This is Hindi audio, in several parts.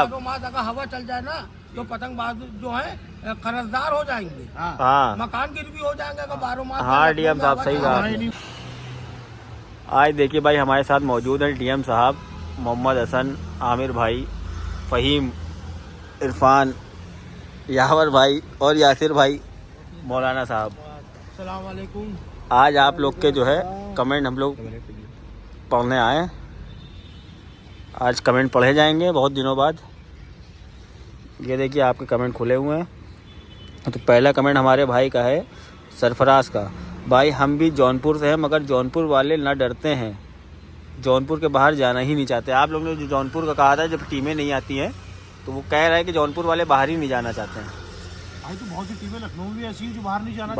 बारों मास अगर हवा चल जाए ना तो पतंगबाज जो है कर्जदार हो जाएंगे। हाँ मकान गिरवी हो जाएंगे अगर बारों मास। हाँ डीएम साहब सही कहा। आज देखिए भाई हमारे साथ मौजूद है डीएम साहब मोहम्मद हसन, आमिर भाई, फ़हीम, इरफान, यावर भाई और यासिर भाई, मौलाना साहब। अस्सलाम वालेकुम। आज आप लोग के जो है कमेंट हम लोग पढ़ने आए। आज कमेंट पढ़े जाएंगे बहुत दिनों बाद। ये देखिए आपके कमेंट खुले हुए हैं। तो पहला कमेंट हमारे भाई का है सरफराज का। भाई हम भी जौनपुर से हैं मगर जौनपुर वाले ना डरते हैं, जौनपुर के बाहर जाना ही नहीं चाहते। आप लोगों ने जो जौनपुर का कहा था जब टीमें नहीं आती हैं तो वो कह रहा है कि जौनपुर वाले बाहर ही नहीं जाना चाहते हैं। भाई तो बहुत सी टीमें लखनऊ भी ऐसी हैं जो बाहर नहीं जाना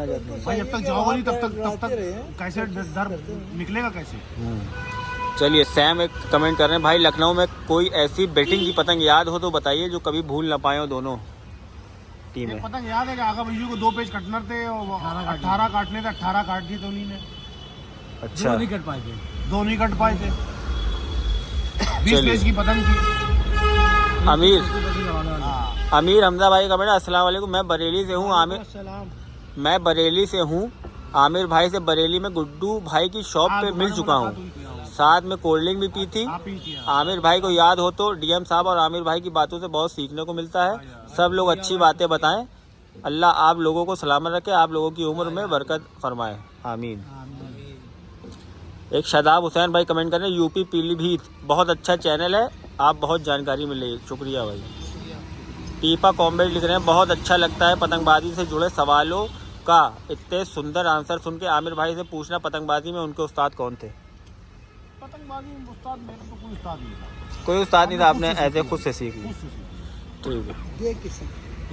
चाहते भाई जब तक जाओगे नहीं तब तक कैसे डर निकलेगा कैसे। चलिए सैम एक कमेंट कर रहे हैं, भाई लखनऊ में कोई ऐसी बेटिंग की पतंग याद हो तो बताइए जो कभी भूल ना पाए हो दोनों टीमें। पतंग याद है कि आगा भैया को 2 पेज कटनर थे और 18 काटने थे, 18 काट दिए थे उन्हीं ने। अच्छा 2 नहीं कट पाए थे, 2 नहीं कट पाए थे। 20 पेज की पतंग थी। अमीर हमजा भाई कमेंट, अस्सलाम वालेकुम, मैं बरेली से हूँ। मैं बरेली से हूँ। आमिर भाई से बरेली में गुड्डू भाई की शॉप पे मिल चुका हूँ, साथ में कोल्ड ड्रिंक भी पी थी। आमिर भाई को याद हो तो डीएम साहब और आमिर भाई की बातों से बहुत सीखने को मिलता है। सब लोग अच्छी बातें बताएं। अल्लाह आप लोगों को सलामत रखे, आप लोगों की उम्र में बरकत फरमाए, आमीन। एक शादाब हुसैन भाई कमेंट कर रहे हैं, यूपी पीलीभीत बहुत अच्छा चैनल है, आप बहुत जानकारी मिले, शुक्रिया भाई। पीपा कॉम्बेट लिख रहे हैं, बहुत अच्छा लगता है पतंगबाजी से जुड़े सवालों का इतने सुंदर आंसर सुन के। आमिर भाई से पूछना पतंगबाजी में उनके उस्ताद कौन थे? पतंगबाजी में उस्ताद मेरे तो कोई उस्ताद नहीं था। कोई उस्ताद नहीं था, आपने ऐसे खुद से सीख ली। ठीक है।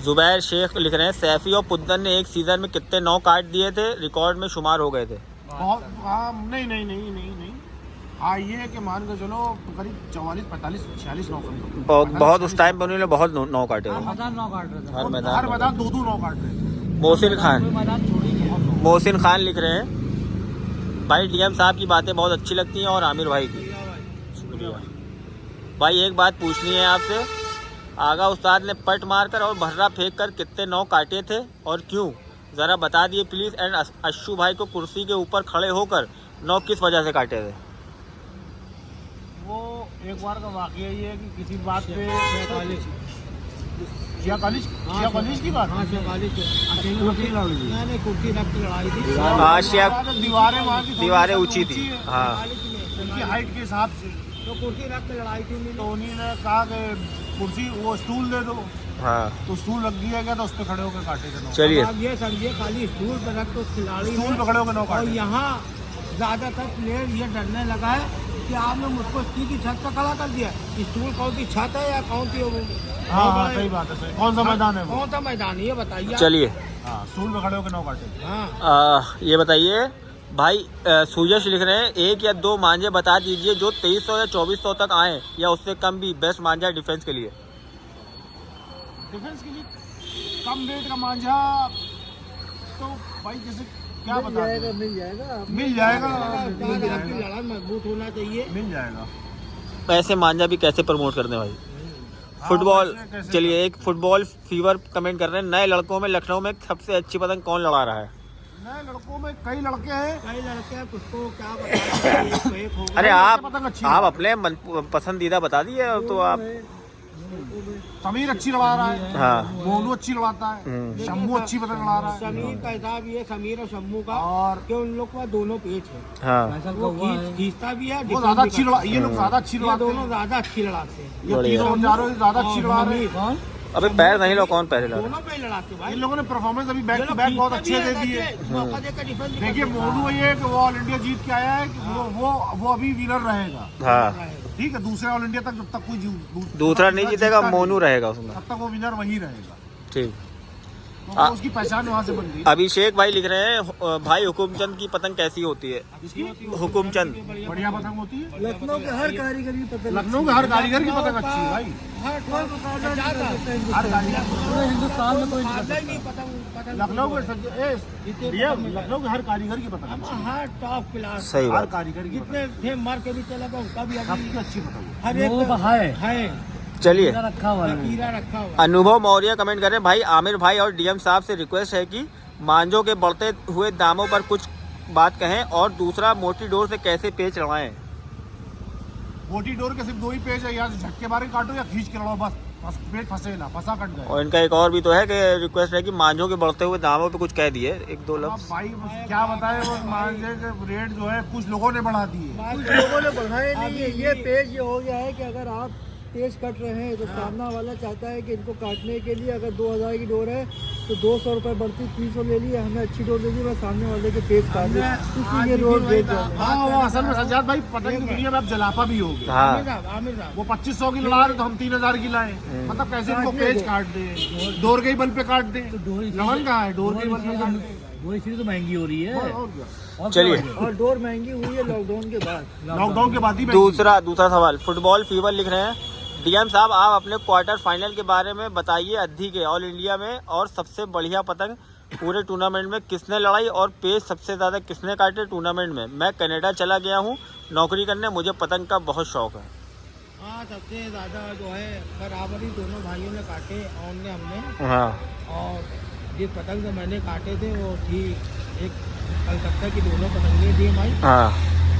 जुबैर शेख लिख रहे हैं, सैफी और पुद्दन ने एक सीजन में कितने 9 काट दिए थे, रिकॉर्ड में शुमार हो गए थे? बहुत नहीं। हाँ ये है कि मान के चलो करीब 44, 45, 46 9 बहुत उस टाइम पे उन्होंने बहुत 9 काटे थे। हर मैदान 2 9 काट रहे थे। मोहसिन खान लिख रहे हैं, भाई डीएम साहब की बातें बहुत अच्छी लगती हैं और आमिर भाई की। शुक्रिया भाई। एक बात पूछनी है आपसे, आगा उस्ताद ने पट मारकर और भर्रा फेंक कर कितने 9 काटे थे और क्यों, ज़रा बता दिए प्लीज़। एंड अश्शू भाई को कुर्सी के ऊपर खड़े होकर 9 किस वजह से काटे थे? वो एक बार का वाकया ये है कि किसी बात पे कॉलेज की बात दीवारें ऊंची थी। हाँ उनकी हाइट के हिसाब से तो कुर्सी रख के लड़ाई थी। तो उन्हीं ने कहा कि कुर्सी वो स्टूल दे दो। हाँ तो स्टूल रख दिया गया तो उस पर खड़े होकर काटे थे। चलिए ये समझिए खाली स्टूल पर रख तो खिलाड़ी स्टूल पर खड़े होकर 9 काटे। और यहाँ ज्यादातर प्लेयर ये डरने लगा है कि आपने मुझको स्टील की छत पर खड़ा कर दिया। स्टूल कौन सी छत है या कौन सी? हाँ सही बात है। सही कौन सा मैदान है? कौन सा मैदान ये बताइए। चलिए स्टूल पे खड़े होकर 9 काटे। ये बताइए भाई, सूयश लिख रहे हैं, 1 या 2 मांझे बता दीजिए जो 2300 या 2400 तक आए या उससे कम भी, बेस्ट मांझा डिफेंस के लिए। डिफेंस के लिए कम रेट का मांझा तो भाई जैसे क्या बता मिल जाएगा लड़ाई मजबूत होना चाहिए, मिल जाएगा। ऐसे मांझा भी कैसे प्रमोट करते हैं भाई? फुटबॉल। चलिए एक फुटबॉल फीवर कमेंट कर रहे हैं, नए लड़कों में लखनऊ में सबसे अच्छी पतंग कौन लड़ा रहा है? नए लड़कों में कई लड़के हैं उसको क्या बताएं। अरे आप अपने मन पसंदीदा बता दिए तो आप। समीर अच्छी लड़ा रहा है। हाँ मोनू अच्छी लड़ाता है। शम्मू अच्छी पतंग लड़ा रहा है। समीर का हिसाब ये समीर और शम्मू का और कि उन लोग का दोनों पेज है। हाँ वो खींचता भी है, वो ज्यादा अच्छी लड़ा, ये लोग ज्यादा अच्छी लड़ाते हैं। दोनों ज्यादा अच्छी लड़ाते हैं। ये तीनों चारों ज्यादा अच्छी लड़ा रहे हैं। अबे पैर नहीं लो, कौन पैर ला? दोनों पे लड़ाते भाई। इन लोगों ने परफॉर्मेंस अभी बैक टू बैक बहुत अच्छे दे दिए। देखिए मोनू ये कि वो ऑल इंडिया जीत के आया है कि वो अभी विनर रहेगा। हाँ ठीक है, दूसरे ऑल इंडिया तक जब तक कोई दूसरा नहीं जीतेगा, मोनू रहेगा उसमें, तब तक वो विनर वही रहेगा। ठीक। तो उसकी पहचान वहाँ से बन गई। अभिषेक भाई लिख रहे हैं, भाई हुकुमचंद की पतंग कैसी होती है? हुकुमचंद बढ़िया पतंग होती है। लखनऊ के हर कारीगर की पतंग, लखनऊ के हर कारीगर की पतंग अच्छी है भाई। हिंदुस्तान में कोई नहीं पतंग। लखनऊ के हर कारीगर की पतंग हर टॉप क्लास, सही हर बात। कारीगर की जितने थे मार के भी चला गया उनका भी सबसे अच्छी पतंग हर एक है। चलिए रखा हुआ है। कीड़ा रखा हुआ है। अनुभव मौर्य कमेंट कर रहे हैं, भाई आमिर भाई और डीएम साहब से रिक्वेस्ट है कि मांझों के बढ़ते हुए दामों पर कुछ बात कहें, और दूसरा मोटी डोर से कैसे पेच लड़ाएं। मोटी डोर के सिर्फ 2 ही पेज है, यहाँ से झटके मारे काटो या खींच के लड़ो, बस पेट फंसे ना, फंसा कट गए। और इनका एक और भी तो है कि रिक्वेस्ट है कि मांझों के बढ़ते हुए दामों पे कुछ कह दिए, 1-2 अब लफ्ज। भाई क्या बताए, वो मांझे के रेट जो है कुछ लोगों ने बढ़ा दिए। कुछ लोगों ने बढ़ाए नहीं है। ये पेज ये हो गया है कि अगर आप तेज कट रहे हैं तो सामना वाला चाहता है कि इनको काटने के लिए अगर 2000 की डोर है तो 200 रुपये बढ़ती 300 ले ली, हमें अच्छी डोर दे दी, बस सामने वाले के तेज काट दी, इसीलिए रोड रेट जो है। हाँ, वो असल में सज्जाद भाई पतंग की दुनिया में अब जलापा भी हो गया। हाँ आमिर साहब वो 2500 की लड़ा रहे तो हम 3000 की लाए, मतलब कैसे इनको पेज काट दे, डोर के ही बल पे काट दे। लड़न कहाँ है, डोर के ही बल पे काट दे। वो इसलिए तो महंगी हो रही है। और क्या, चलिए और डोर महंगी हुई है लॉकडाउन के बाद। लॉकडाउन के बाद ही दूसरा सवाल, फुटबॉल फीवर लिख रहे हैं, डीएम साहब आप अपने क्वार्टर फाइनल के बारे में बताइए। अद्धी के ऑल इंडिया में और सबसे बढ़िया पतंग पूरे टूर्नामेंट में किसने लड़ाई और पेज सबसे ज़्यादा किसने काटे टूर्नामेंट में। मैं कनाडा चला गया हूँ नौकरी करने, मुझे पतंग का बहुत शौक है। हाँ, सबसे ज़्यादा जो है बराबरी दोनों भाइयों ने काटे, और हमने। हाँ और ये पतंग जो मैंने काटे थे वो थी एक कलकत्ता की, दोनों पतंगें थी हमारी। हाँ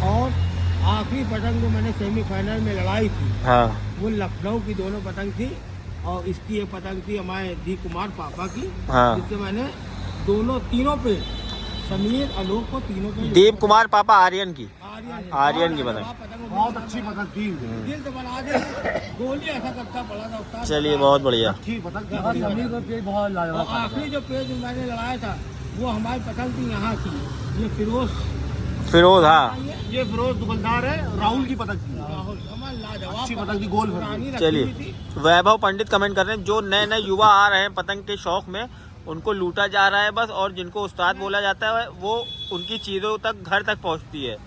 और आखिरी पतंग जो मैंने सेमीफाइनल में लड़ाई थी हाँ वो लखनऊ की दोनों पतंग थी, और इसकी एक पतंग थी हमारे दी कुमार पापा की, हाँ। जिससे मैंने तीनों पे समीर आलोक को तीनों पे दीप कुमार पापा आर्यन की आर्यन की पतंग। बहुत अच्छी पतंग थी। दिल से बना दे, गोली ऐसा करता पड़ा था उस्ताद। चलिए बहुत बढ़िया। अच्छी पतंग थी। और आखिरी जो पेज मैंने लगाया था वो हमारी पतंग थी यहाँ की, ये फिरोज। हाँ ये फिरोज दुकानदार है, राहुल की पतंग थी। राहुल लाजवाब अच्छी पतंग थी, गोल पुरानी रखी चलिए हुई थी। वैभव पंडित कमेंट कर रहे हैं, जो नए नए युवा आ रहे हैं पतंग के शौक में उनको लूटा जा रहा है बस, और जिनको उस्ताद बोला जाता है वो उनकी चीज़ों तक घर तक पहुंचती है।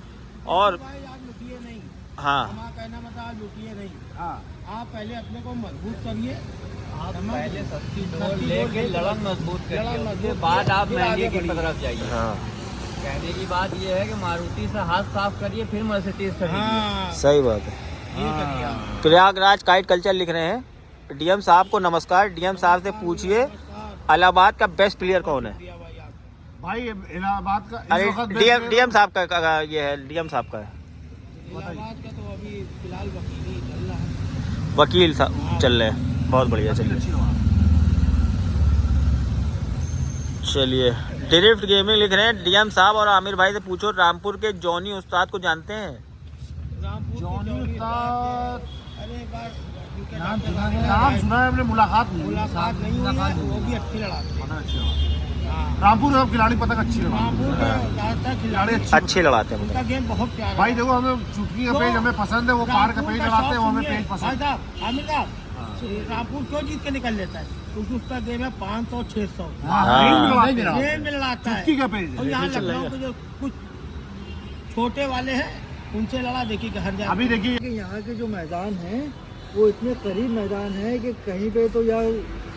और भाई आप लुटिए नहीं, हाँ हमारा कहना मतलब आप लुटिए नहीं, हाँ, आप पहले अपने को मजबूत करिए। आप समझ? पहले सस्ती सस्ती डोर डोर लेके लेके लड़न मजबूत लड़न करिए, मजबूत उसके बाद आप फिर महंगे आगे की बढ़िए। तरफ जाइए। हाँ कहने की बात ये है कि मारुति से हाथ साफ करिए फिर मर्सिडीज खरीदिए। हाँ, सही बात है। ये करिए आप। प्रयागराज काइट कल्चर लिख रहे हैं, डीएम साहब को नमस्कार, डीएम साहब से पूछिए नमस्कार। इलाहाबाद का बेस्ट प्लेयर कौन है। प्रिया भाई आप। भाई इलाहाबाद का अरे इस वक्त डीएम साहब का ये है, डीएम साहब का है, इलाहाबाद का तो अभी फिलहाल वकील ही चल रहा है। वकील साहब चल रहे हैं, बहुत बढ़िया। चलिए चलिए ड्रिफ्ट गेमिंग लिख रहे हैं, डीएम साहब और आमिर भाई से पूछो रामपुर के जॉनी उस्ताद को जानते हैं। रामपुर की जॉनी जॉनी उस्ताद, अरे एक बार उनके नाम नाम सुना है हमने, मुलाकात नहीं। मुलाकात नहीं हुई है, वो भी अच्छी लड़ाते हैं। पता अच्छा। हाँ, रामपुर में खिलाड़ी पतंग अच्छी लगा। रामपुर के ज्यादातर खिलाड़ी खिलाड़ी अच्छे लड़ाते हैं उनका गेम बहुत प्यारा भाई है। देखो, हमें चुटकी का पेज हमें पसंद है, वो पार का पेज लगाते हैं, वो हमें पेज पसंद है। आमिर साहब, रामपुर क्यों जीत के निकल लेता है? क्योंकि उसका गेम है 500-600 गेम में लड़ाता है। चुटकी का पेज और है। यहाँ लखनऊ के जो कुछ छोटे वाले हैं उनसे लड़ा, देखिए कि हर जगह अभी देखिए कि यहाँ के जो मैदान हैं वो इतने करीब मैदान है कि कहीं पे तो या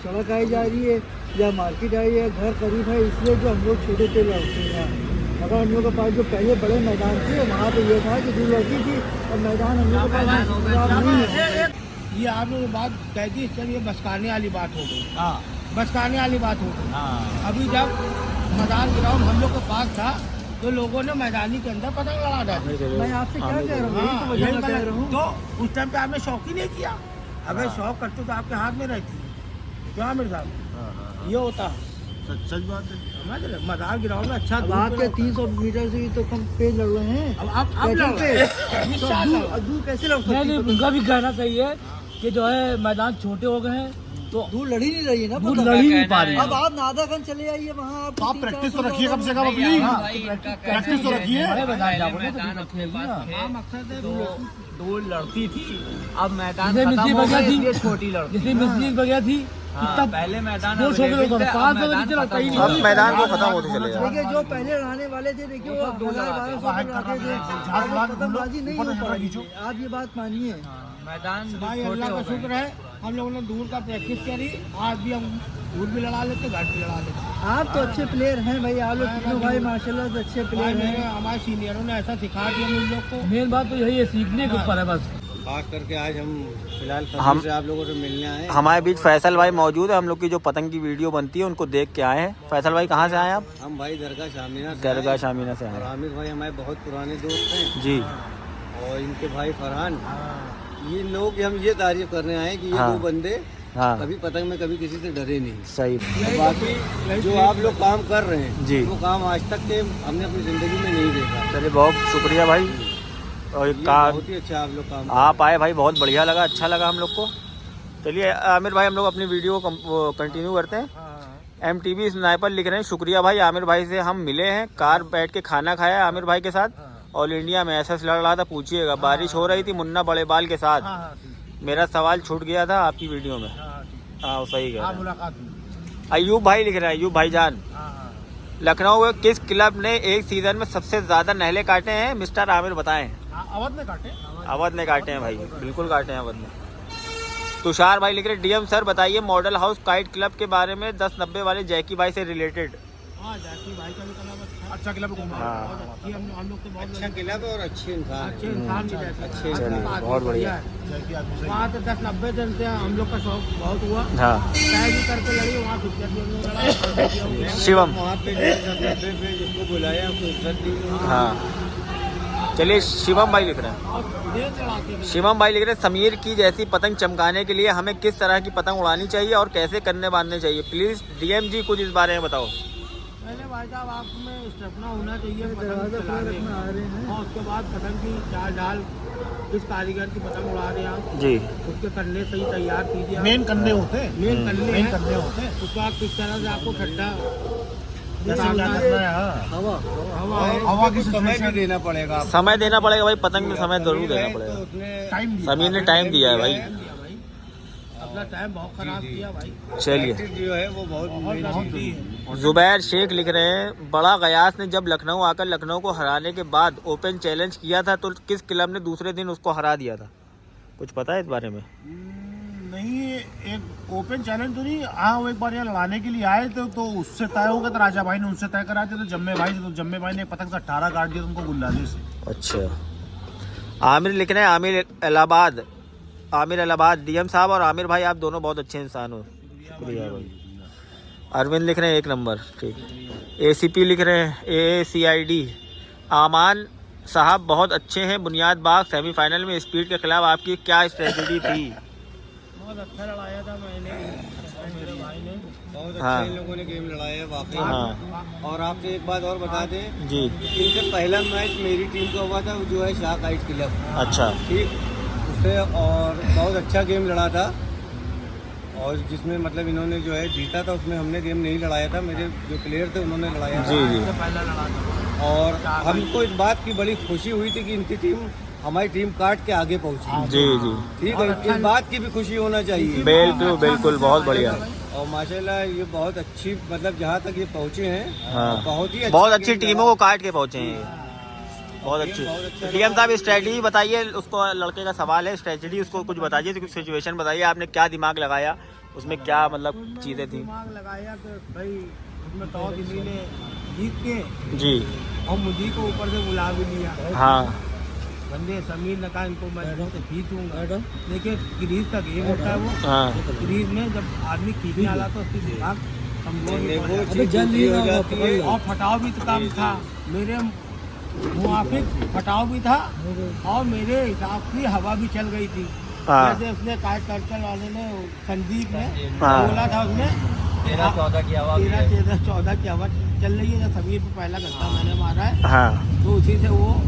सड़क आई जा रही है या मार्केट आई है, घर करीब है, इसलिए जो हम लोग छोटे पे लड़ते हैं। अगर हम लोग के पास जो पहले बड़े मैदान थे वहाँ पे ये था कि दूर लड़ती थी, और मैदान हम लोग के पास नहीं है। ये आपने ये बात कह दी, सर ये बसकाने वाली बात हो गई, हाँ, बसकाने वाली बात हो गई। हाँ। अभी जब मैदान ग्राउंड हम लोग के पास था तो लोगों ने मैदानी के अंदर पतंग लड़ा डाली। मैं आपसे क्या कह रहा हूँ, यही तो वजह मैं कह रहा हूँ। तो उस टाइम पे आपने शौक ही नहीं किया। अगर शौक करते तो आपके हाथ में रहती, क्या आमिर साहब ये होता। सच बात है। समझ रहे, मैदान ग्राउंड में अच्छा अब दूर आपके पे 300 मीटर से तो कम पेज लड़ रहे हैं। अब आप पेट्रोल लड़ पे रहे हैं। तो इंशाल्लाह। दूर कैसे लड़ सकते नहीं, हैं? उनका भी कहना सही है कि जो है मैदान छोटे हो गए हैं तो दूर लड़ी नहीं रही है ना, दूर पतंग। लड़ ही नहीं पा रहे हैं। अब आप नादागंज चले आइए, वहाँ तो आप प्रैक्टिस तो रखिए कम से कम अपनी। प्रैक्टिस तो रखिए। बड़े मैदान जाओ ना, तो मैदान दिक्कत अपने नहीं पास ना। थे, हाँ, मकसद है तो दूर लड़ती थी, अब मैदान जैसे खत्म मिस्त्री हो बगिया गए, थी, इसलिए छोटी लड़ती जैसे मिस्त्री बगिया थी, हाँ, कितना पहले मैदान दो सौ available किलो थे, अब 500 मैदान किलो खत्म कहीं हो अब गए। मैदान को खत्म होते चले जाए। देखिए जो पहले रहने वाले थे, देखिए वो 1000-1200 बाहर कर लड़ाते थे, रहा है। अब पतंगबाजी नहीं हो ऊपर पा रही खींचो। है। आप ये बात मानिए। हाँ, मैदान भाई छोटे अल्लाह हो का गए। शुक्र है, हम लोगों ने दूर का प्रैक्टिस करी। आज भी हम दूर भी लड़ा लेते, घर भी लड़ा लेते। आप तो अच्छे प्लेयर हैं भाई, आप लोग तीनों भाई माशाल्लाह से अच्छे भाई प्लेयर मेरे हैं। हमारे सीनियरों ने ऐसा सिखा दिया मुझ लोग को। मेन बात तो यही है, सीखने के ऊपर है बस। खास करके आज हम फिलहाल हम से आप लोगों से मिलने आए। हमारे बीच फैसल भाई मौजूद है। हम लोग की जो पतंग की वीडियो बनती है उनको देख के आए हैं। फैसल भाई कहाँ से आए आप? हम भाई दरगाह शामीना से दरगाह आए। शामीना से और आए। आमिर भाई हमारे बहुत पुराने दोस्त हैं जी और इनके भाई फरहान, ये लोग हम ये तारीफ करने आए कि ये हाँ। दो बंदे हाँ कभी पतंग में कभी किसी से डरे नहीं। सही। और बाकी जो आप लोग काम कर रहे हैं जी। वो काम आज तक के हमने अपनी जिंदगी में नहीं देखा। चलिए बहुत शुक्रिया भाई। और ये काम बहुत ही अच्छा आप लोग काम आप आए भाई, बहुत बढ़िया लगा, अच्छा लगा हम लोग को। चलिए आमिर भाई हम लोग अपनी वीडियो को कंटिन्यू करते हैं। MTV स्नाइपर लिख रहे हैं, शुक्रिया भाई। आमिर भाई से हम मिले हैं, कार बैठ के खाना खाया है आमिर भाई के साथ। ऑल इंडिया में SS लड़ रहा था, पूछिएगा। बारिश हो रही थी मुन्ना बड़े बाल के साथ। मेरा सवाल छूट गया था आपकी वीडियो में। हाँ सही कह रहे हैं। अयूब भाई लिख रहे हैं, अयूब भाईजान, लखनऊ में किस क्लब ने एक सीजन में सबसे ज्यादा नहले काटे हैं? मिस्टर आमिर बताएं। अवध में काटे। अवध ने काटे हैं भाई, बिल्कुल काटे हैं अवध ने। तुषार भाई लिख रहे DM सर बताइए मॉडल हाउस काइट क्लब के बारे में 1090 वाले जैकी भाई से रिलेटेड। हाँ, जाकी भाई का भी क्लब अच्छा क्लब घूमा। हाँ हम लोग तो बहुत अच्छा क्लब है और अच्छे इंसान अच्छे इंसान भी चलिए, बहुत बढ़िया। वहाँ तो 10-90 दिन से हम लोग का शौक बहुत हुआ। हाँ तय भी करके लड़ी, वहाँ पिक्चर भी हम लोग लड़ा। शिवम। वहाँ पे 10-90 पे जिसको बुलाया उसको इज्जत दी। हाँ चलिए शिवम भाई लिख रहे हैं। और देर लड़ाते थे। शिवम भाई लिख रहे हैं समीर की जैसी पतंग चमकाने के लिए हमें किस तरह की पतंग उड़ानी चाहिए और कैसे करने बांधने चाहिए? प्लीज DM जी कुछ इस बारे में बताओ। पहले भाई साहब आप में स्टेपना होना चाहिए पतंग चलाने में, और उसके बाद पतंग की चाल डाल, किस कारीगर की पतंग उड़ा रहे हैं आप, जी उसके कन्ने सही तैयार कीजिए। मेन कन्ने होते हैं। मेन मेन कन्ने होते हैं। उसके बाद किस तरह से आपको ठंडा जैसे क्या करना है। हाँ। हवा हवा की समय situation- भी देना पड़ेगा। समय देना पड़ेगा भाई, पतंग में समय जरूर देना पड़ेगा। टाइम दिया। समीर ने टाइम दिया है भाई। अपना टाइम बहुत खराब किया भाई। चलिए जो है वो बहुत जरूरी है। जुबैर शेख लिख रहे हैं बड़ा गयास ने जब लखनऊ आकर लखनऊ को हराने के बाद ओपन चैलेंज किया था तो किस क्लब ने दूसरे दिन उसको हरा दिया था? कुछ पता है इस बारे में? नहीं, एक ओपन चैलेंज तो नहीं। हाँ, वो एक बार यहाँ लड़ाने के लिए आए थे तो उससे तय हो गया था। राजा भाई ने उनसे तय कराए थे तो जम्मे भाई थे, तो जम्मे भाई ने पतंग से 18 काट दिया उनको गुल्लाले से। अच्छा। आमिर लिख रहे हैं आमिर इलाहाबाद DM साहब और आमिर भाई आप दोनों बहुत अच्छे इंसान हो, शुक्रिया भाई। अरविंद लिख रहे हैं 1 नंबर, ठीक। ACP लिख रहे हैं AACID आमान साहब बहुत अच्छे हैं। बुनियाद बाग सेमीफाइनल में स्पीड के खिलाफ आपकी क्या स्ट्रेटजी थी? बहुत अच्छा लड़ाया था मैंने, मेरे भाई ने बहुत हाँ। अच्छे इन लोगों ने गेम लड़ाया है वाकई। हाँ और आपसे एक बात और बता दें, जी। इनसे पहला मैच मेरी टीम का हुआ था, वो जो है शाह काइट क्लब, अच्छा ठीक, उससे और बहुत अच्छा गेम लड़ा था। और जिसमें मतलब इन्होंने जो है जीता था, उसमें हमने गेम नहीं लड़ाया था, मेरे जो प्लेयर थे उन्होंने लड़ाया था। जी जी। पहला लड़ा था। और हमको इस बात की बड़ी खुशी हुई थी कि इनकी टीम हमारी टीम काट के आगे पहुंची। जी जी ठीक है, इस बात की भी खुशी होना चाहिए। बिल्कुल बिल्कुल, बहुत बढ़िया। और माशाल्लाह ये बहुत अच्छी, मतलब जहाँ तक ये पहुँचे हैं, हाँ बहुत ही बहुत अच्छी टीमों को काट के पहुंचे हैं ये। बहुत अच्छी। DM साहब स्ट्रेटजी बताइए, उसको लड़के का सवाल है, स्ट्रेटजी उसको कुछ बताइए, कुछ सिचुएशन बताइए, आपने क्या दिमाग लगाया, उसमें क्या मतलब चीज़ें थी? दिमाग लगाया कि भाई उसमें टॉस इन्हीं ने जीत के जी और मुझे को ऊपर से बुला भी लिया। हाँ बंदे समीर ने कहा इनको मैं जीतूंगा। देखिए क्रीज का गेम होता है, वो हाँ क्रीज में जब आदमी खींचने वाला तो उसकी दिमाग कमजोर भी पड़ जाती है। अभी जल्दी हो जाती है। और फटाव भी तो कम था, मेरे मुआफिक फटाव भी था और मेरे हिसाब की हवा भी चल गई थी। हाँ। जैसे उसने काइट कल्चर वाले ने, संदीप ने हाँ। बोला था, उसने 13-14 की हवा 13-14 की हवा चल रही है। जब समीर पे पहला गत्ता मैंने मारा है हाँ तो उसी से वो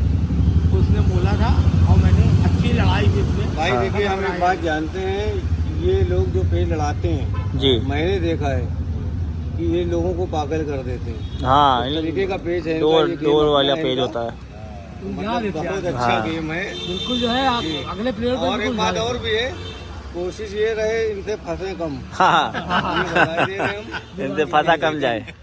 उसने बोला था और मैंने अच्छी लड़ाई भी उसमें। भाई हाँ। देखिए हम एक बात जानते हैं, ये लोग जो पेज लड़ाते हैं, जी मैंने देखा है कि ये लोगों को पागल कर देते हैं। हाँ, इस तरीके का पेज है, डोर वाला पेज होता है। मतलब बहुत अच्छा हाँ। गेम है। बिल्कुल जो है आप अगले प्लेयर को और एक बात और भी है, कोशिश ये रहे इनसे फंसे कम। हाँ ये बता दे रहे हम, इनसे फंसा कम जाए।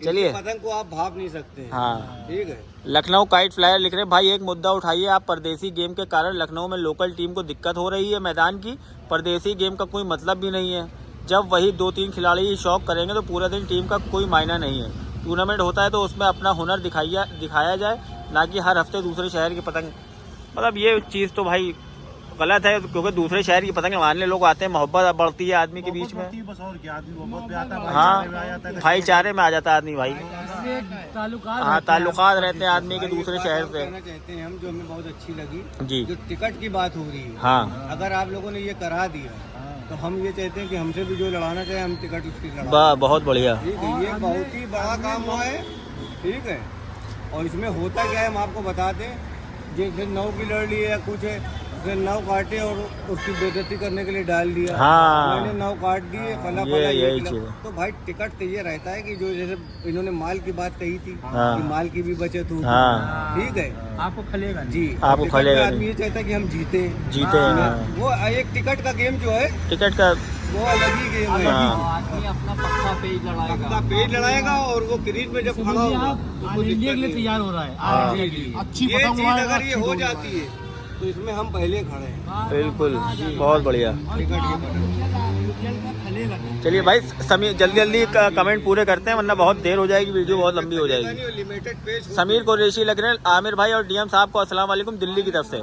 चलिए पतंग को आप भाप नहीं सकते हैं। हाँ। ठीक है। लखनऊ काइट फ्लायर लिख रहे हैं भाई एक मुद्दा उठाइए आप, परदेसी गेम के कारण लखनऊ में लोकल टीम को दिक्कत हो रही है मैदान की। परदेसी गेम का कोई मतलब भी नहीं है, जब वही 2-3 खिलाड़ी ही शौक करेंगे तो पूरे दिन टीम का कोई मायना नहीं है। टूर्नामेंट होता है तो उसमें अपना हुनर दिखाया जाए, ना कि हर हफ्ते दूसरे शहर की पतंग। मतलब ये चीज़ तो भाई गलत है, क्योंकि दूसरे शहर की पतंग लगाने लोग आते हैं, मोहब्बत बढ़ती है आदमी के बीच में। बस और क्या, आदमी मोहब्बत पे आता है, हाँ, भाईचारे में आ जाता है। भाईचारे में आ जाता है आदमी भाई। इससे ताल्लुकात हाँ, ताल्लुकात रहते हैं आदमी के भाई, दूसरे एक शहर बात से। कहना चाहते हैं हम, जो हमें बहुत अच्छी लगी, जी जो टिकट की बात हो रही है, हाँ, अगर आप लोगों ने ये करा दिया तो हम ये चाहते हैं कि हमसे भी जो लड़ाना चाहे हम टिकट उसकी लड़ा। बहुत बढ़िया। ठीक है, ये बहुत ही बड़ा काम हुआ है। ठीक है, और इसमें होता क्या है हम आपको बता दें, जैसे 9 की लड़ ली है कुछ है, फिर 9 काटे और उसकी बेइज्जती करने के लिए डाल दिया। हाँ। मैंने 9 काट दिए, फला ये फला यही किया। चीज़ है। तो भाई टिकट तो ये रहता है कि जो जैसे इन्होंने माल की बात कही थी हाँ। कि माल की भी बचत होगी। हाँ। ठीक है, आपको खलेगा नहीं। जी आपको टिकट में खलेगा आदमी नहीं। ये चाहता है कि हम जीते। जीते हैं। वो एक टिकट का गेम जो है टिकट का वो अलग ही गेम है। हाँ। आदमी अपना पक्का पेज लड़ाएगा। अपना पेज लड़ाएगा और वो क्रीज में जब खड़ा समझिए होगा आप तो ऑल कुछ इंडिया के लिए दिक्कत तैयार हो रहा है। हाँ। ऑल इंडिया के लिए। अच्छी नहीं। ये पतंग चीज उड़ाएगा, अगर ये अच्छी हो दौड़ जाती है तो इसमें हम पहले खड़े हैं। बिल्कुल, बहुत बढ़िया। टिकट के खलेगा नहीं। चलिए भाई, समीर जल्दी जल्दी कमेंट पूरे करते हैं, वरना बहुत देर हो जाएगी, वीडियो बहुत लंबी हो जाएगी। लिमिटेड पेज समीर कुरैशी लग रहे हैं, आमिर भाई और डीएम साहब को अस्सलाम वालेकुम दिल्ली की तरफ से।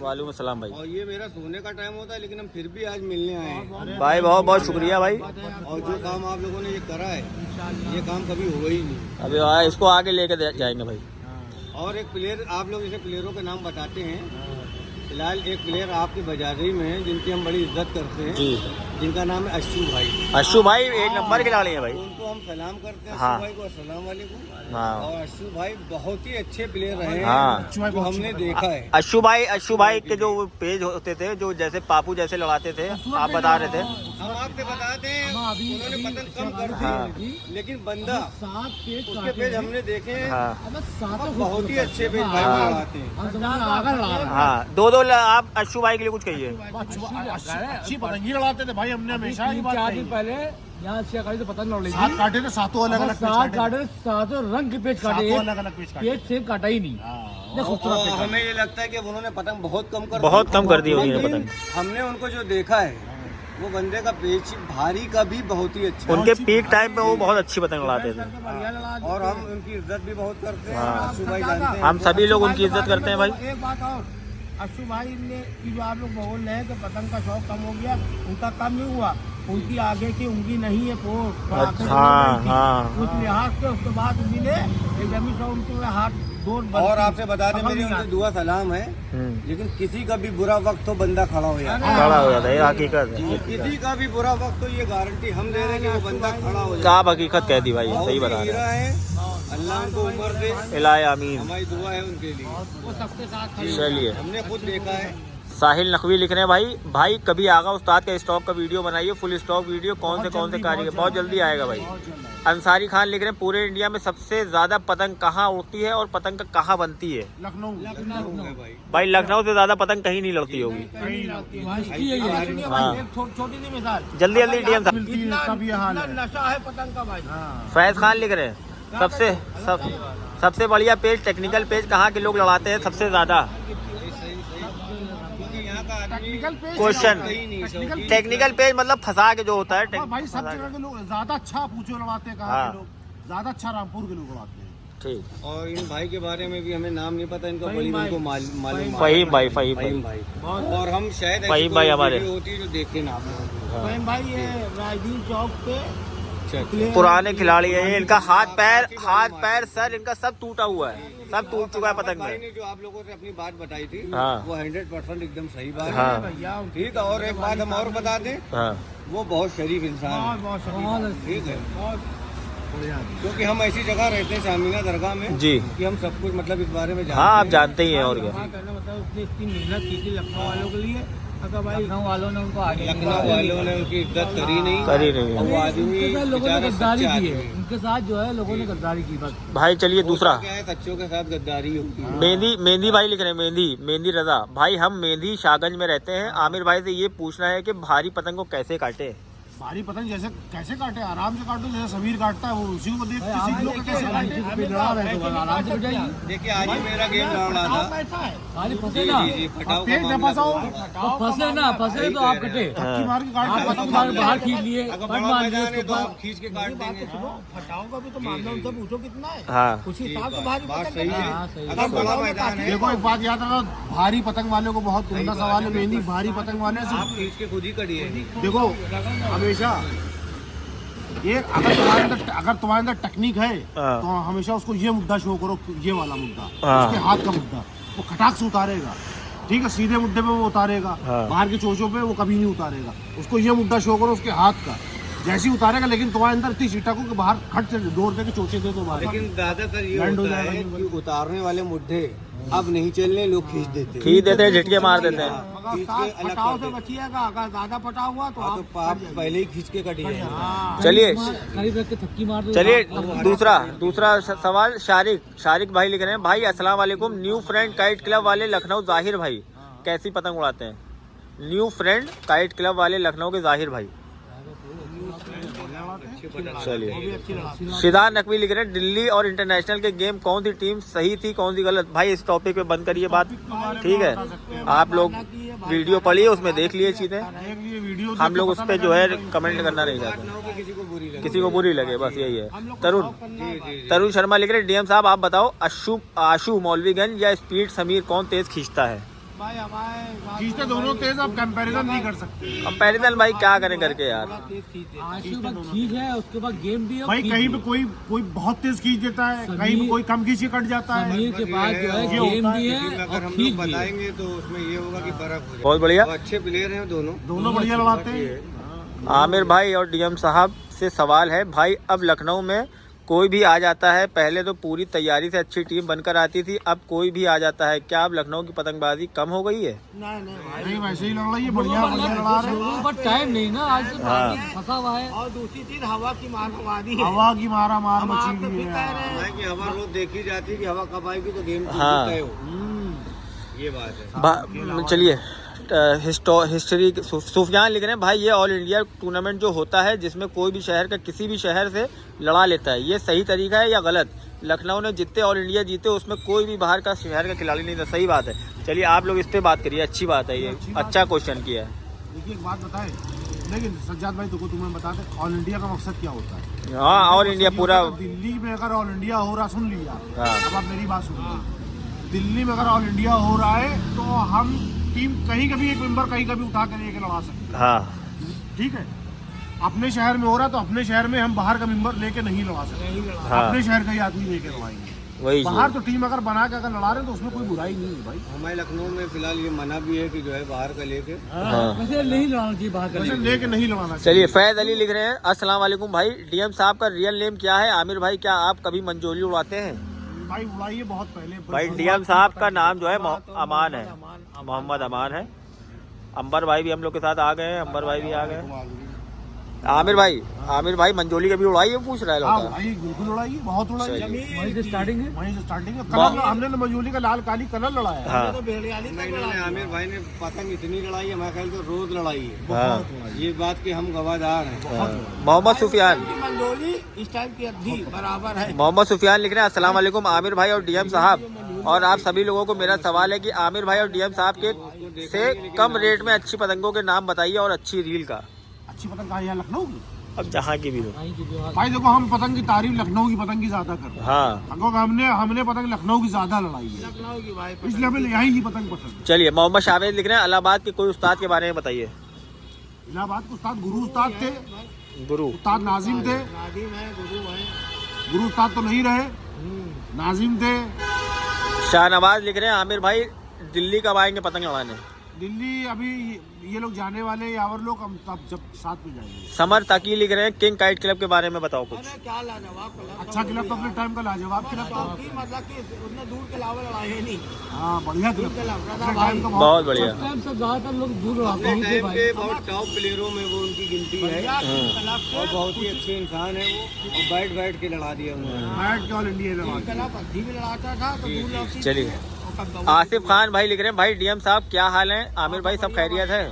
वालेकुम अस्सलाम भाई। और ये मेरा सोने का टाइम होता है, लेकिन हम फिर भी आज मिलने आए हैं। भाई बहुत बहुत शुक्रिया भाई। और जो काम आप लोगों ने ये करा है, ये काम कभी हुआ ही नहीं। अभी इसको आगे लेके जाएंगे भाई। और एक प्लेयर, आप लोग जैसे प्लेयरों के नाम बताते हैं, फिलहाल एक प्लेयर आपके बजाजी में हैं जिनकी हम बड़ी इज्जत करते हैं, जी, जिनका नाम है अश्शू भाई। अश्शु भाई एक नंबर के खिलाड़ी हैं भाई। उनको हम सलाम करते हैं। हाँ। अश्शू भाई को अस्सलाम वालेकुम। हाँ। और अश्शू भाई बहुत ही अच्छे प्लेयर रहे हैं, हाँ। जो हमने देखा है। अश्शु भाई के जो पेज होते थे, जो जैसे पापू जैसे लड़ाते थे, आप बता रहे थे। हम आपसे बताते हैं, उन्होंने पतंग कम कर हाँ। दी, लेकिन बंदा 7 पेज उसके पेज हमने देखे हैं। हाँ बहुत ही अच्छे पेज भाई वो लड़ाते हैं। हाँ, दो आप अश्शु भाई के लिए कुछ कहिए। अच्छी पतंग ही लड़ाते थे भाई, हमने हमेशा ही बात 4 कही। दिन पहले यहाँ से से पतंग लड़ ली थी। 7 काटे थे, 7 अलग अलग 7 काटे, 7 रंग के पेज काटे। 7 अलग अलग पेज काटे। पेज सेम काटा ही नहीं। इतने खूबसूरत पेज और काटे। हमें ये लगता है कि उन्होंने पतंग बहुत कम कर बहुत कम कर दी होगी लेकिन पतंग। हमने उनको जो देखा है, वो बंदे का पेच भारी का भी बहुत ही अच्छा है। उनके पीक टाइम पे वो बहुत अच्छी पतंग लड़ाते थे। और हम उनकी इज्जत भी बहुत करते हैं। हाँ। अश्शू भाई जानते हैं। हम सभी लोग उनकी इज्जत करते हैं भाई। एक बात और, अश्शु भाई ने की जो आप लोग बोल रहे हैं कि पतंग का शौक कम हो गया, उनका कम नहीं हुआ। उनकी आगे की उंगली नहीं है हाँ। उस लिहाज से उसके बाद उन्हीं ने एकदम से उनके हाथ दो और आपसे बता दें, मेरी उनसे दुआ सलाम है, लेकिन किसी का भी बुरा वक्त तो बंदा खड़ा हो जाता है। खड़ा हो जाता है, ये हकीकत है। किसी का भी बुरा वक्त तो ये गारंटी हम दे रहे हैं कि वो बंदा खड़ा हो जाए। आप हकीकत कह दी भाई, सही बता रहे हीरा है, अल्लाह उनको उम्र दे, हैं। इलाही आमीन। हमारी दुआ है उनके लिए। वो सबके साथ खड़े। चलिए, हमने खुद देखा है। साहिल नकवी लिख रहे हैं भाई कभी आगा उस्ताद का स्टॉक का वीडियो बनाइए, फुल स्टॉक वीडियो, कौन से कारीगर। बहुत जल्दी आएगा भाई। अंसारी खान लिख रहे हैं पूरे इंडिया में सबसे ज्यादा पतंग कहाँ उड़ती है और पतंग कहाँ बनती है। लखनऊ भाई लखनऊ से ज्यादा पतंग कहीं नहीं लड़ती होगी। हाँ। छोटी सी मिसाल, जल्दी जल्दी डीएम साहब। मिलती है, तब ये हाल इतना है। नशा है पतंग का भाई। फैज खान लिख रहे हैं सबसे बढ़िया पेज, टेक्निकल पेज कहाँ के लोग लड़ाते हैं सबसे ज्यादा। क्योंकि यहाँ का आदमी टेक्निकल पेज क्वेश्चन, ही नहीं शौकीन। टेक्निकल पेज मतलब फंसा के जो होता है। हाँ भाई, सब जगह के लोग ज्यादा अच्छा पूछो लड़ाते हैं, कहाँ हाँ। के लोग ज्यादा अच्छा रामपुर के लोग लड़ाते हैं। ठीक। और इन भाई के बारे में भी हमें नाम नहीं पता, इनका बड़ी इनको मालूम है। फहीम भाई फहीम भाई। और हम शायद ऐसी फहीम कोई भाई हमारे। वीडियो होती है जो देखे ना आप लोगों को। फहीम भाई ये राजदीन चौक पे पुराने खिलाड़ी है ये, इनका हाथ पैर सर इनका सब टूटा हुआ है, सब टूट चुका है पतंग भाई में। ने जो आप लोगों से अपनी बात बताई थी, हाँ। वो 100% एकदम सही बात हाँ। है। ठीक है, और एक बात हम और बता दें, हाँ। वो बहुत शरीफ इंसान है। ठीक है, क्योंकि हम ऐसी जगह रहते हैं शामीना दरगाह में जी। कि हम सब कुछ मतलब इस बारे में जानते हाँ, आप हैं। जानते ही हैं और क्या। कहना मतलब उसने इतनी मेहनत की थी लखनऊ वालों के लिए, अगर भाई लखनऊ वालों ने उनको आगे लखनऊ वालों ने उनकी इज्जत करी नहीं। और वो आदमी उनके साथ लोगों ने बेचारा गद्दारी सच्चा की है, आदमी है। उनके साथ जो है लोगों ने गद्दारी की बस। भाई चलिए दूसरा होता क्या है, सच्चों के साथ गद्दारी होती है। मेहंदी भाई लिख रहे हैं, मेहंदी रजा भाई, हम मेहंदी शाहगंज में रहते हैं। आमिर भाई से ये पूछना है कि भारी पतंग को कैसे काटे। भारी पतंग जैसे कैसे काटे, आराम से काटो जैसे समीर काटता है, वो उसी को देख के सीख लो कि कैसे काटे। आराम से जाइए। देखिए आज ही मेरा गेम लड़ रहा था। पैसा है खाली फंसे ना, फटाओ पेट न फंसाओ, तो फंसे ना, फंसे तो आप कटे, धक्की मार के काट आप के पतंग पतंग मार काट बाहर खींच लिए, अगर कट बड़ा मार दिए मैदान है उसके तो ऊपर। आप खींच के काट देंगे। फटाओ का भी तो मामला उनसे पूछो कितना है, हाँ उस हिसाब से भारी बात पतंग सही है। है। हाँ, सही है। अगर बड़ा मैदान है देखो एक बात याद रखो, भारी पतंग वाले को बहुत उम्दा सवाल है, मेनली भारी पतंग वाले से आप खींच के खुद ही करिए। देखो हमेशा ये अगर तुम्हारे अंदर टेक्निक है हाँ। तो हमेशा उसको ये मुद्दा शो करो, ये वाला मुद्दा, हाँ। उसके हाथ का मुद्दा, वो खटाक से उतारेगा, ठीक है, सीधे मुद्दे पे वो उतारेगा, हाँ। बाहर के चोचों पे वो कभी नहीं उतारेगा। उसको ये मुद्दा शो करो उसके हाथ का, जैसे ही उतारेगा, लेकिन तुम्हारे अंदर इतनी सीटा को कि बाहर खट से जोर दे के चोचे दे तो बाहर। लेकिन ज्यादातर ये लैंड हो होता जाएगा है नहीं कि उतारने वाले मुद्दे अब नहीं चलने, लोग खींच देते हैं। खींच देते हैं, झटके मार देते हैं। मगर खींच के साथ अलग फटाओ कर से देते। बचिएगा, अगर ज्यादा फटा हुआ तो हाँ, तो आप पहले ही खींच के कटिए। चलिए करीब रख के थक्की मार दो। चलिए दूसरा सवाल शारिक भाई लिख रहे हैं, भाई अस्सलाम वालेकुम, न्यू फ्रेंड काइट क्लब वाले लखनऊ जाहिर भाई कैसी पतंग उड़ाते हैं? न्यू फ्रेंड काइट क्लब वाले लखनऊ के जाहिर भाई। चलिए शिदार नकवी लिख रहे हैं, दिल्ली और इंटरनेशनल के गेम कौन सी टीम सही थी, कौन सी गलत? भाई इस टॉपिक पे बंद करिए बात, ठीक है? आप लोग वीडियो पढ़िए, उसमें देख लिए चीजें, वीडियो हम लोग उस पर जो है कमेंट करना नहीं चाहते, किसी को बुरी लगे, बस यही है। तरुण शर्मा लिख रहे हैं, डीएम साहब आप बताओ, आशु मौलवीगंज या स्पीड समीर कौन तेज खींचता है? भाई हमारे खींचते दोनों तेज, आप कंपैरिजन नहीं कर सकते कंपैरिजन भाई क्या करें करके यार। आशु का खींच है, उसके बाद गेम भी है, भाई, खींच कहीं भी पे है। कोई बहुत तेज खींच देता है, कहीं पे कोई कम खींच के कट जाता है। समीर के बाद जो है गेम भी है अगर और हम खींच लोग भी है। बताएंगे तो उसमें ये होगा कि फर्क हो जाए। बहुत बढ़िया। वो अच्छे प्लेयर हैं दोनों। दोनों बढ़िया लड़ाते हैं। आमिर भाई और डीएम साहब से सवाल है, भाई अब लखनऊ में कोई भी आ जाता है, पहले तो पूरी तैयारी से अच्छी टीम बनकर आती थी, अब कोई भी आ जाता है, क्या अब लखनऊ की पतंगबाजी कम हो गई है? नहीं भाई, नहीं, वैसे ही लड़ रही है, बढ़िया बढ़िया लड़ा रहे हैं। लोगों पर टाइम नहीं ना, आज से पानी फंसा हुआ है। और दूसरी चीज हवा की मारवादी है। हवा की मारा मार हम मची आपको हुई भी कह है। रहे हैं, है कि हवा रोज देखी जाती है कि हवा कब आएगी तो गेम हाँ। तय हो। ये बात है। चलिए हिस्ट्री सुफियान लिख रहे हैं, भाई ये ऑल इंडिया टूर्नामेंट जो होता है जिसमें कोई भी शहर का किसी भी शहर से लड़ा लेता है, ये सही तरीका है या गलत? लखनऊ ने जितने ऑल इंडिया जीते उसमें कोई भी बाहर का शहर का खिलाड़ी नहीं था, सही बात है। चलिए आप लोग इस पे बात करिए, अच्छी बात है, ये अच्छा क्वेश्चन किया है। देखिए एक बात बताए, लेकिन सज्जाद भाई तुमको तुम्हें बता दें, ऑल इंडिया का मकसद क्या होता है? हाँ, ऑल इंडिया पूरा। दिल्ली में अगर ऑल इंडिया हो रहा, सुन लिया, हाँ। अब आप मेरी बात सुनिए, दिल्ली में अगर ऑल इंडिया हो रहा है तो हम टीम कहीं का भी एक मेंबर कहीं का भी उठा कर लेके लड़ा सकते हैं, हाँ ठीक है? अपने शहर में हो रहा तो अपने शहर में हम बाहर का मेंबर लेके नहीं लड़ा सकते, हाँ। अपने शहर का ही आदमी लेके लड़ाएंगे। वही बाहर तो टीम अगर बना के अगर लड़ा रहे हैं तो उसमें कोई बुराई नहीं है भाई। हमारे लखनऊ में फिलहाल ये मना भी है कि जो है बाहर का लेके हाँ। वैसे नहीं लड़ाना चाहिए बाहर का। वैसे लेके नहीं लड़ाना चाहिए। चलिए फैज अली लिख रहे हैं, अस्सलाम वालेकुम भाई, डीएम साहब का रियल नेम क्या है? आमिर भाई क्या आप कभी मंजोली उड़ाते हैं? भाई उड़ाइए बहुत पहले। भाई डीएम साहब का नाम जो है अमान है, मोहम्मद अमान है। अंबर भाई भी हम लोग के साथ आ गए हैं, अंबर भाई भी आ गए। आमिर भाई मंजोली कभी उड़ाई है, पूछ रहा है हाँ लड़का। भाई बिल्कुल उड़ाइए, बहुत उड़ाइए। वहीं से स्टार्टिंग है। वहीं से स्टार्टिंग है। कलर हमने तो मजूली का लाल काली कलर लड़ाया है। हाँ तो बेड़ियाली तक इन्होंने आमिर भाई ने पतंग इतनी लड़ाई है, हमारे ख्याल से रोज लड़ाई है। हाँ। ये बात के हम गवाहदार हैं। मोहम्मद सुफियान की मंजोली इस टाइम की अवधि बराबर है। मोहम्मद सुफियान लिख रहे हैं, अस्सलाम वालेकुम आमिर भाई और डीएम साहब और आप सभी लोगों को मेरा सवाल है कि आमिर भाई और डीएम साहब के से कम रेट में अच्छी पतंगों के नाम बताइए और अच्छी रील का। अच्छी पतंग कहाँ, यहाँ लखनऊ की? अब जहाँ की भी हो। वहीं की जो भाई देखो, हम पतंग की तारीफ लखनऊ की पतंग की ज्यादा कर रहे हैं, हाँ क्योंकि हमने पतंग लखनऊ की ज्यादा लड़ाई है, लखनऊ की भाई इसलिए हमें यहीं की पतंग पसंद है। चलिए मोहम्मद शावेद लिख रहे हैं, इलाहाबाद के कोई उस्ताद के बारे में बताइए। इलाहाबाद के उस्ताद गुरु उस्ताद थे, गुरु उस्ताद नाजिम थे। नादिम है, गुरु है। गुरु उस्ताद तो नहीं रहे, नाजिम थे। शाहनवाज लिख रहे हैं, आमिर भाई दिल्ली कब आएंगे पतंग लड़ाने? दिल्ली अभी ये लोग जाने वाले, यावर लोग, हम तब जब साथ में जाएंगे। समर ताकी लिख रहे हैं, किंग काइट क्लब के बारे में बताओ कुछ। अरे क्या लाजवाब कलर। अच्छा क्लब तो अपने टाइम का लाजवाब क्लब था। की मतलब कि उतने दूर के अलावा लड़ाई है नहीं। हाँ बढ़िया क्लब दूर के अलावा अपने टाइम का बहुत बढ़िया। टाइम सब ज्यादातर लोग दूर लड़ाते अपने हैं टाइम भाई। के बहुत टॉप प्लेयरों में वो उनकी गिनती है और बहुत ही अच्छे इंसान है वो, और बैठ के लड़ा दिया उन्होंने। बैठ के ऑल इंडिया लड़ा। क्लब अवधि में लड़ाता था तो दूर लड़ती थी। चलिए और कब दौड़- आसिफ खान भाई लिख रहे हैं, भाई डीएम साहब क्या हाल है? आमिर भाई सब खैरियत है?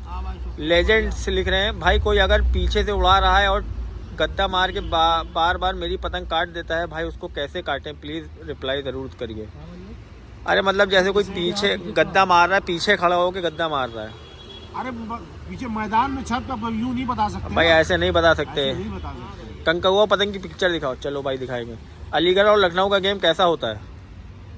हाँ भाई, लेजेंड्स लिख रहे हैं भाई, कोई अगर पीछे से उड़ा रहा है और गद्दा मार के बार बार मेरी पतंग काट देता है भाई, उसको कैसे काटें, प्लीज़ रिप्लाई ज़रूर करिए। अरे मतलब जैसे कोई पीछे गद्दा मार रहा है, पीछे खड़ा होकर गद्दा मार रहा है। अरे पीछे मैदान में छत पर यूं नहीं बता सकते भाई ऐसे नहीं बता सकते। ऐसे नहीं बता सकते। कंकहुआ पतंग की पिक्चर दिखाओ। चलो भाई दिखाएंगे। अलीगढ़ और लखनऊ का गेम कैसा होता है?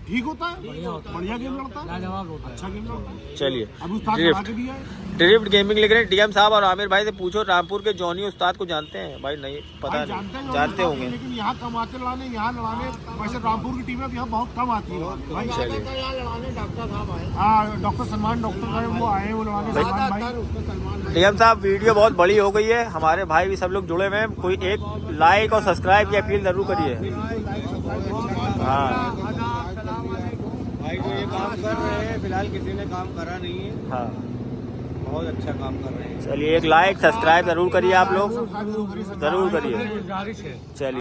ठीक होता है, बढ़िया गेम लड़ता है, लाजवाब होता है। अच्छा गेम लड़ता है। चलिए। अब उस्ताद ड्रिफ्ट। बना के दिया है। ड्रिफ्ट गेमिंग लिख रहे हैं डीएम साहब और आमिर भाई से पूछो रामपुर के जॉनी उस्ताद को जानते हैं? भाई नहीं पता, भाई नहीं हैं, जानते होंगे। लेकिन यहाँ कम आते लड़ाने, यहाँ लड़ाने वैसे रामपुर की टीमें यहाँ बहुत कम आती है भाई। चलिए। यहाँ लड़ाने डॉक्टर साहब आए, हाँ डॉक्टर सलमान डॉक्टर है, वो आए, वो लड़ाने सलमान भाई। डीएम साहब वीडियो बहुत बड़ी हो गई है, हमारे भाई भी सब लोग जुड़े हुए हैं, कोई एक लाइक और सब्सक्राइब की अपील जरूर करिए। हाँ भाई जो ये काम कर रहे हैं फिलहाल किसी ने काम करा नहीं है, हाँ बहुत अच्छा काम कर रहे हैं। चलिए, एक लाइक सब्सक्राइब जरूर करिए, आप लोग जरूर करिए। गुजारिश है। चलिए।